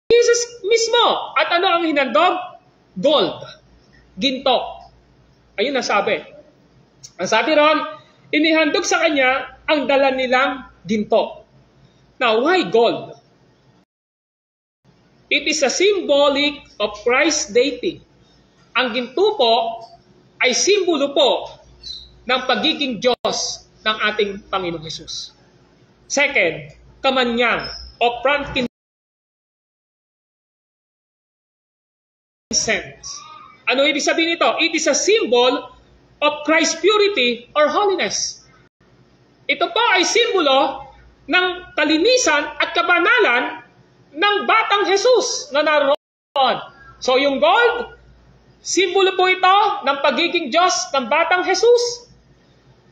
Jesus mismo. At ano ang hinandog? Gold. Ginto. Ayun ang sabi. Ang sabi ron, inihandog sa kanya ang dala nilang ginto. Now, why gold? It is a symbolic of Christ's deity. Ang ginto po ay simbolo po ng pagiging Diyos ng ating Panginoong Hesus. Second, kamanyang o frankincense. Ano ibig sabihin nito? It is a symbol of Christ's purity or holiness. Ito po ay simbolo ng kalinisan at kabanalan ng batang Jesus na naroon. So yung gold, simbolo po ito ng pagiging Diyos ng batang Jesus.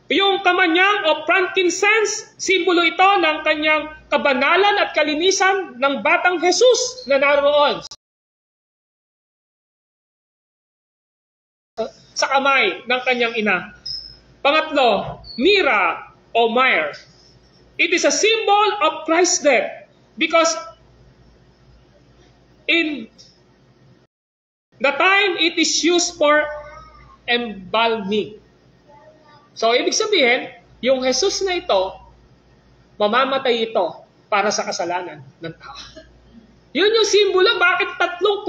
Yung kamanyang o frankincense, simbolo ito ng kanyang kabanalan at kalinisan ng batang Jesus na naroon sa kamay ng kanyang ina. Pangatlo, myrrh o myrrh. It is a symbol of Christ's death because in the time it is used for embalming. So, ibig sabihin, yung Jesus na ito, mamamatay ito para sa kasalanan ng tao. Yun yung simbolo. Bakit tatlong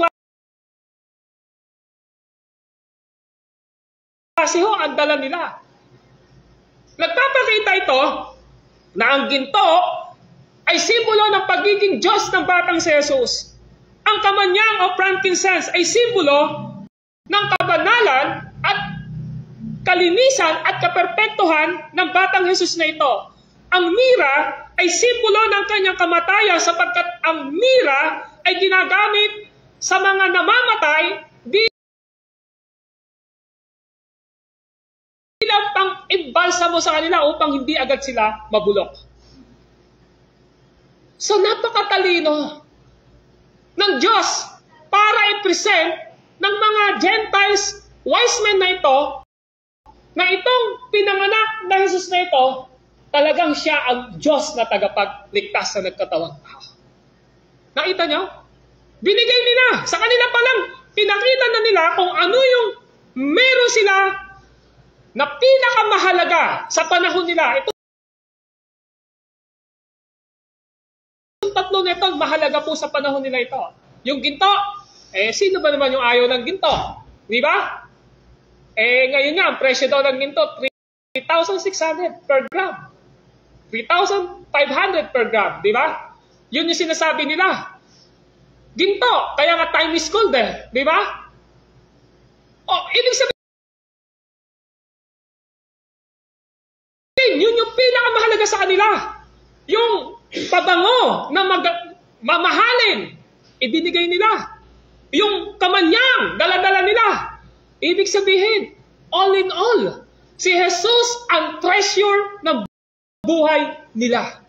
klase ho ang dala nila? Nagpapakita ito na ang ginto ay simbolo ng pagiging Diyos ng batang si Jesus. Ang kamanyang o frankincense ay simbolo ng kabanalan at kalinisan at kaperpektuhan ng batang Jesus na ito. Ang myrrh ay simbolo ng kanyang kamatayan sapagkat ang myrrh ay ginagamit sa mga namamatay bilang bilang pang-imbalsa mo sa kanila upang hindi agad sila mabulok. So napakatalino ng Diyos para i-present ng mga Gentiles, wise men na ito, na itong pinanganak na Jesus na ito, talagang siya ang Diyos na tagapagligtas sa nagkatawang tao. Nakita niyo? Binigay nila. Sa kanila palang pinakita na nila kung ano yung meron sila na pinakamahalaga sa panahon nila. Ito yung tatlo na ito, mahalaga po sa panahon nila ito. Yung ginto, sino ba naman yung ayaw ng ginto? Di ba? Ngayon nga, ang presyo daw ng ginto, 3,600 per gram. 3,500 per gram, di ba? Yun yung sinasabi nila. Ginto, kaya nga time is gold di ba? Ibig sabihin, yun yung pinakamahalaga sa kanila. Yung pabango na mamahalin, ibinigay nila. Yung kamanyang, dala-dala nila. Ibig sabihin, all in all, si Jesus ang treasure ng buhay nila.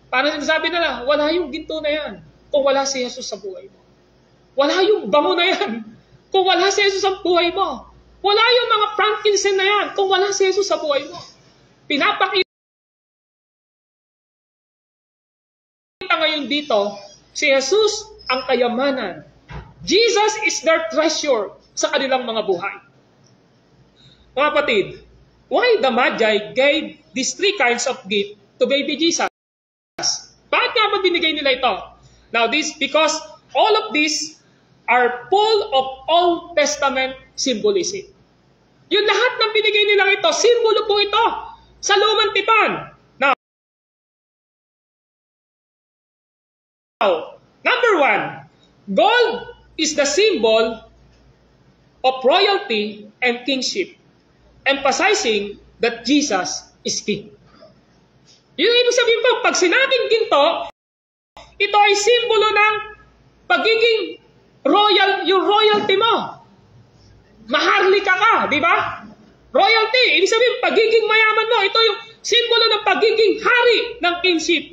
Parang sinasabi nila, wala yung ginto na yan kung wala si Jesus sa buhay mo. Wala yung bango na yan kung wala si Jesus sa buhay mo. Wala yung mga frankincense na yan kung wala si Jesus sa buhay mo. Pinapakita ngayon dito, si Jesus ang kayamanan. Jesus is their treasure sa kanilang mga buhay. Mga kapatid, why the Magi gave these three kinds of gift to baby Jesus? Bakit nga ba binigay nila ito? Now because all of these are full of Old Testament symbolism. Yung lahat ng binigay nilang ito, simbolo po ito sa lumang tipan. Now, number one, gold is the symbol of royalty and kingship, emphasizing that Jesus is king. Yung ibig sabihin po, pag sinabing ginto, ito ay simbolo ng pagiging royal, yung royalty mo. Maharlika ka, di ba? Royalty, ibig sabihin, pagiging mayaman mo, ito yung simbolo ng pagiging hari ng kingship.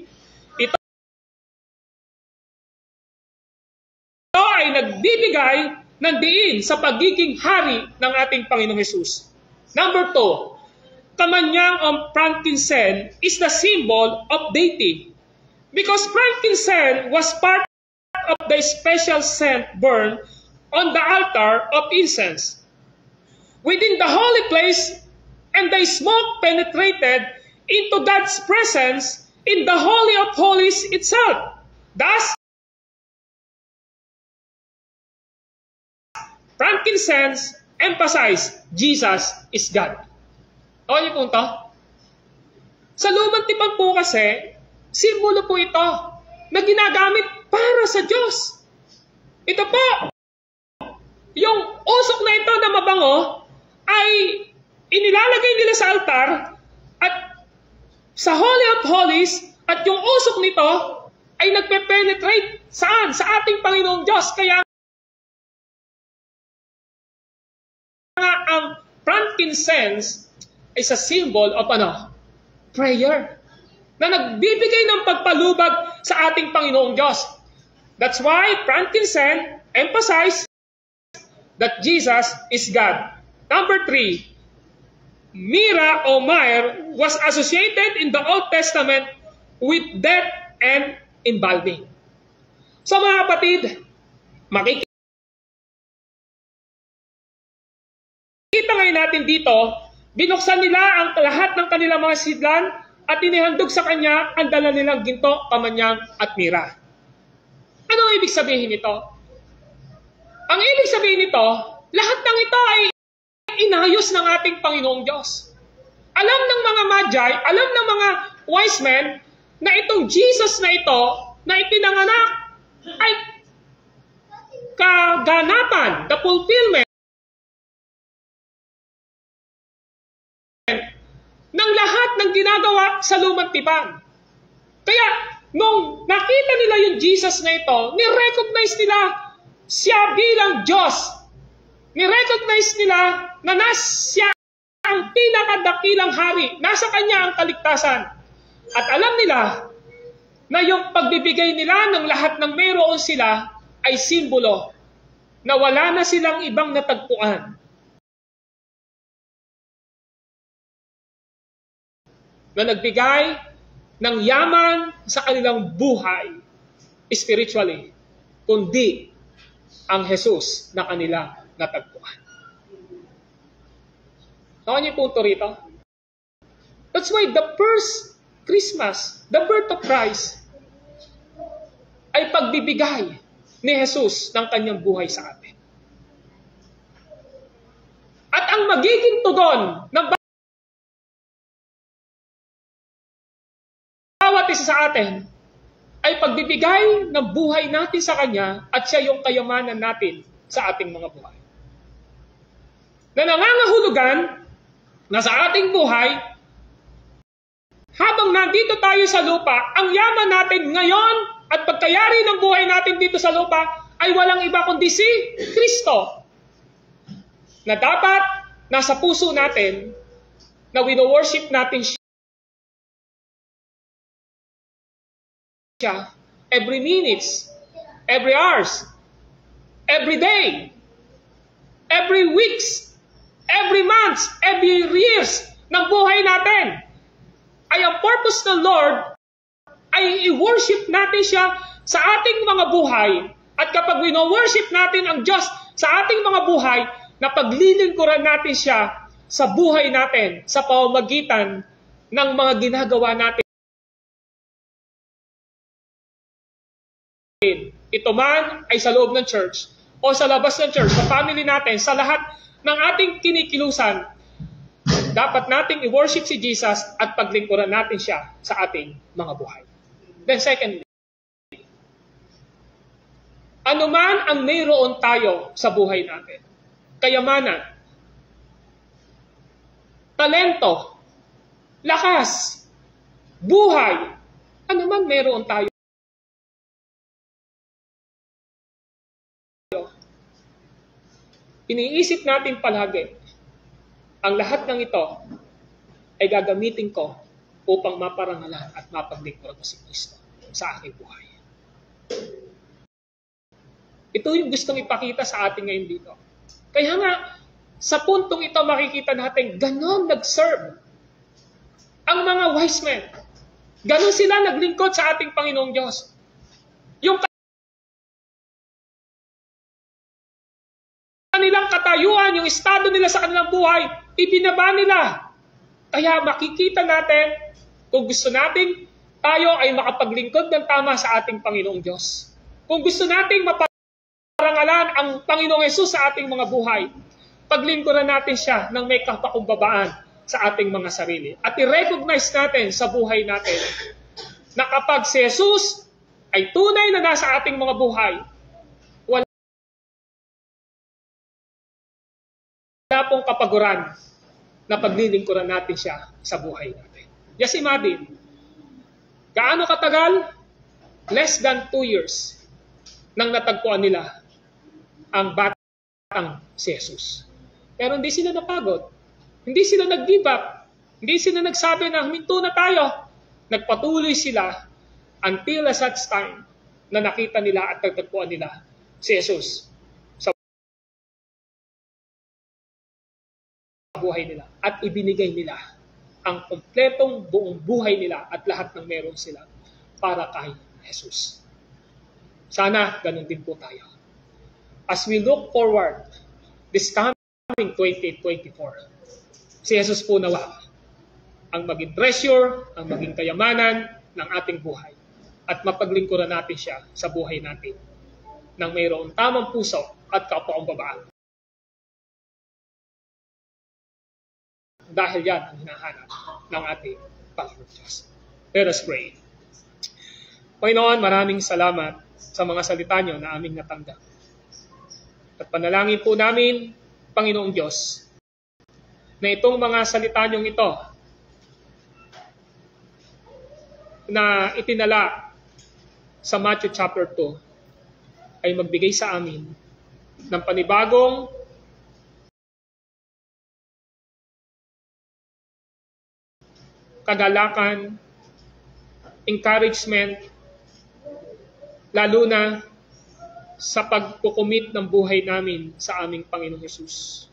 Ito ay nagbibigay ng diin sa pagiging hari ng ating Panginoong Hesus. Number two, kamanyang on frankincense is the symbol of deity. Because frankincense was part of the special scent burned on the altar of incense within the holy place, and the smoke penetrated into God's presence in the Holy of Holies itself. Thus, frankincense emphasized Jesus is God. Okay po ito? Sa lumang tipan po kasi, simbolo po ito na ginagamit para sa Diyos. Ito po, yung usok na ito na mabango ay inilalagay nila sa altar at sa Holy of Holies, at yung usok nito ay nagpe-penetrate saan? Sa ating Panginoong Diyos. Kaya nga ang frankincense is a symbol of prayer. Na nagbibigay ng pagpalubag sa ating Panginoong Diyos. That's why frankincense emphasized that Jesus is God. Number three, myrrh or myrrh was associated in the Old Testament with death and embalming. So mga kapatid, makikita ngayon natin dito, binuksan nila ang lahat ng kanilang mga sidlan at inihandog sa kanya ang dala nilang ginto, kamanyang at mira. Ano ang ibig sabihin nito? Ang ibig sabihin nito, lahat ng ito ay inayos ng ating Panginoong Diyos. Alam ng mga Magi, alam ng mga wise men, na itong Jesus na ito, na ipinanganak, ay kaganapan, the fulfillment ng lahat ng ginagawa sa lumang tipan. Kaya, nung nakita nila yung Jesus na ito, ni-recognize nila siya bilang Diyos. Ni-recognize nila na siya ang pinakadakilang hari. Nasa Kanya ang kaligtasan. At alam nila na yung pagbibigay nila ng lahat ng mayroon sila ay simbolo na wala na silang ibang natagpuan. Na nagbigay ng yaman sa kanilang buhay spiritually, kundi ang Jesus na kanila natagpuan. Nakuha niyo yung punto rito? That's why the first Christmas, the birth of Christ, ay pagbibigay ni Jesus ng kanyang buhay sa atin. At ang magiging tugon ng bawat isa sa atin ay pagbibigay ng buhay natin sa Kanya at siya yung kayamanan natin sa ating mga buhay. Na nangangahulugan na sa ating buhay, habang nandito tayo sa lupa, ang yaman natin ngayon at pagkayari ng buhay natin dito sa lupa ay walang iba kundi si Kristo. Na dapat nasa puso natin na wino-worship natin siya every minutes, every hours, every day, every weeks, every months, every years ng buhay natin. Ay ang purpose ng Lord ay i-worship natin siya sa ating mga buhay. At kapag wino-worship natin ang Diyos sa ating mga buhay, na paglilingkuran natin siya sa buhay natin sa pamamagitan ng mga ginagawa natin. Ito man ay sa loob ng church o sa labas ng church, sa family natin, sa lahat ng ating kinikilusan, dapat nating i-worship si Jesus at paglingkuran natin siya sa ating mga buhay. Then secondly, ano man ang mayroon tayo sa buhay natin, kayamanan, talento, lakas, buhay, ano man mayroon tayo, iniisip natin palagi, ang lahat ng ito ay gagamitin ko upang maparangalan at mapaglingkuran ko si Kristo sa aking buhay. Ito yung gustong ipakita sa atin ngayon dito. Kaya nga, sa puntong ito makikita natin, ganon nag-serve ang mga wise men. Ganon sila naglingkod sa ating Panginoong Diyos. Yung kanilang katayuan, yung estado nila sa kanilang buhay, ibinaba nila. Kaya makikita natin kung gusto nating tayo ay makapaglingkod ng tama sa ating Panginoong Diyos. Kung gusto nating maparangalan ang Panginoong Yesus sa ating mga buhay, paglingkuran natin siya ng may kapakumbabaan sa ating mga sarili. At i-recognize natin sa buhay natin na kapag si Jesus ay tunay na nasa ating mga buhay, wala pong kapaguran na paglilingkuran natin siya sa buhay natin. Just imagine, gaano katagal? Less than 2 years nang natagpuan nila ang batang si Jesus. Pero hindi sila napagod. Hindi sila nag-give up. Hindi sila nagsabi na huminto na tayo. Nagpatuloy sila until such time na nakita nila at natagpuan nila si Jesus buhay nila at ibinigay nila ang kompletong buong buhay nila at lahat ng meron sila para kay Jesus. Sana ganun din po tayo. As we look forward this coming 2024, si Jesus po nawa ang maging treasure, ang maging kayamanan ng ating buhay at mapaglingkuran natin siya sa buhay natin ng mayroong tamang puso at kapakumbabaan. Dahil yan ang hinahanap ng ating Panginoon Diyos. Let us pray. Panginoon, maraming salamat sa mga salita niyo na aming natanggap. At panalangin po namin, Panginoong Diyos, na itong mga salita niyong ito na itinala sa Matthew chapter 2 ay magbigay sa amin ng panibagong kagalakan, encouragement, lalo na sa pagkukumit ng buhay namin sa aming Panginoong Hesus.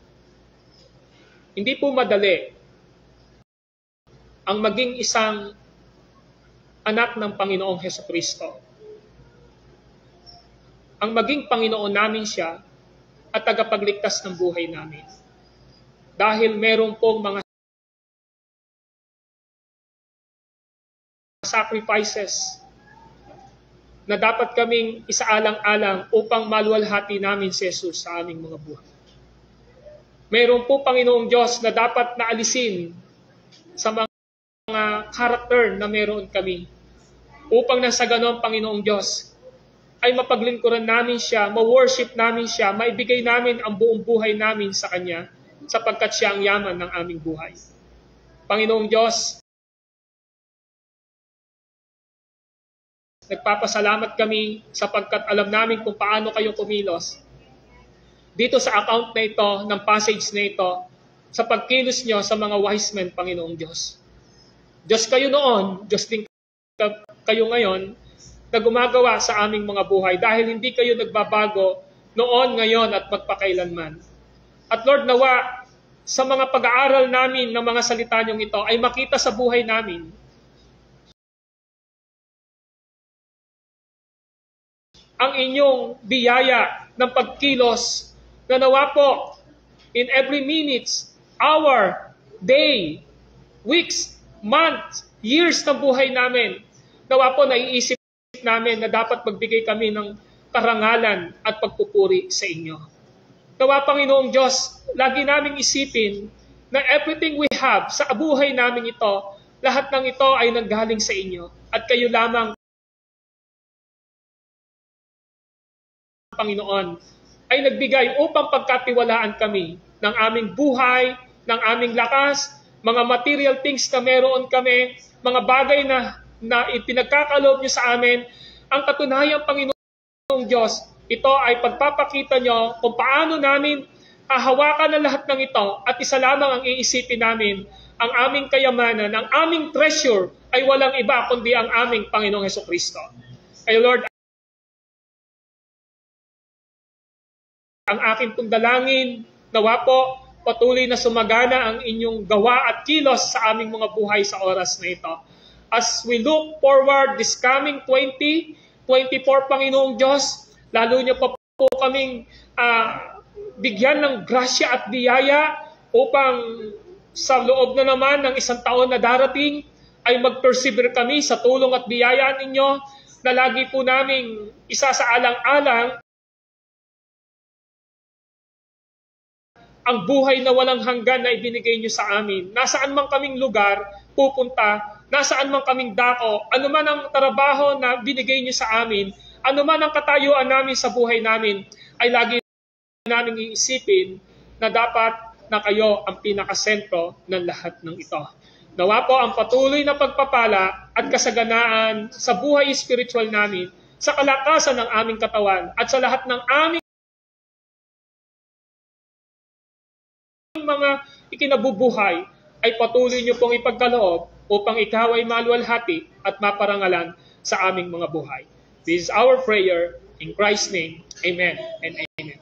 Hindi po madali ang maging isang anak ng Panginoong Hesukristo. Ang maging Panginoon namin siya at tagapagligtas ng buhay namin. Dahil meron pong mga sacrifices na dapat kaming isaalang-alang upang maluwalhati namin si Jesus sa aming mga buhay. Mayroon po, Panginoong Diyos, na dapat naalisin sa mga karakter na meron kami upang nang sa ganon, Panginoong Diyos, ay mapaglingkuran namin siya, ma-worship namin siya, maibigay namin ang buong buhay namin sa Kanya sapagkat siya ang yaman ng aming buhay. Panginoong Diyos, nagpapasalamat kami sapagkat alam namin kung paano kayo kumilos dito sa account na ito, ng passage na ito, sa pagkilos nyo sa mga wise men, Panginoong Diyos. Diyos kayo noon, Diyos din kayo ngayon, na gumagawa sa aming mga buhay dahil hindi kayo nagbabago noon, ngayon at magpakailanman. At Lord, nawa sa mga pag-aaral namin ng mga salita niyong ito ay makita sa buhay namin ang inyong biyaya ng pagkilos na nawa po in every minutes, hour, day, weeks, months, years ng buhay namin. Nawa po naiisip namin na dapat magbigay kami ng karangalan at pagpupuri sa inyo. Nawa, Panginoong Diyos, lagi naming isipin na everything we have sa buhay namin ito, lahat ng ito ay nanggaling sa inyo at kayo lamang, Panginoon, ay nagbigay upang pagkatiwalaan kami ng aming buhay, ng aming lakas, mga material things na meron kami, mga bagay na ipinagkakaloob niyo sa amin. Ang katunayan, Panginoong Diyos, ito ay pagpapakita niyo kung paano namin hahawakan ang lahat ng ito at isa lamang ang iisipin namin, ang aming kayamanan, ang aming treasure ay walang iba kundi ang aming Panginoong Hesukristo. Kaya Lord, ang aking pong dalangin, nawa po, patuloy na sumagana ang inyong gawa at kilos sa aming mga buhay sa oras na ito. As we look forward this coming 2024, Panginoong Diyos, lalo niyo pa po kaming bigyan ng grasya at biyaya upang sa loob na naman ng isang taon na darating ay mag-persevere kami sa tulong at biyaya ninyo na lagi po naming isa sa alang-alang ang buhay na walang hanggan na ibinigay niyo sa amin. Nasaan man kaming lugar pupunta, nasaan man kaming dako, ano man ang trabaho na binigay niyo sa amin, ano man ang katayuan namin sa buhay namin, ay lagi namin iisipin na dapat na kayo ang pinakasentro ng lahat ng ito. Nawa po ang patuloy na pagpapala at kasaganaan sa buhay spiritual namin, sa kalakasan ng aming katawan, at sa lahat ng aming mga ikinabubuhay ay patuloy niyo pong ipagkaloob upang ikaw ay maluwalhati at maparangalan sa aming mga buhay. This is our prayer in Christ's name. Amen and amen.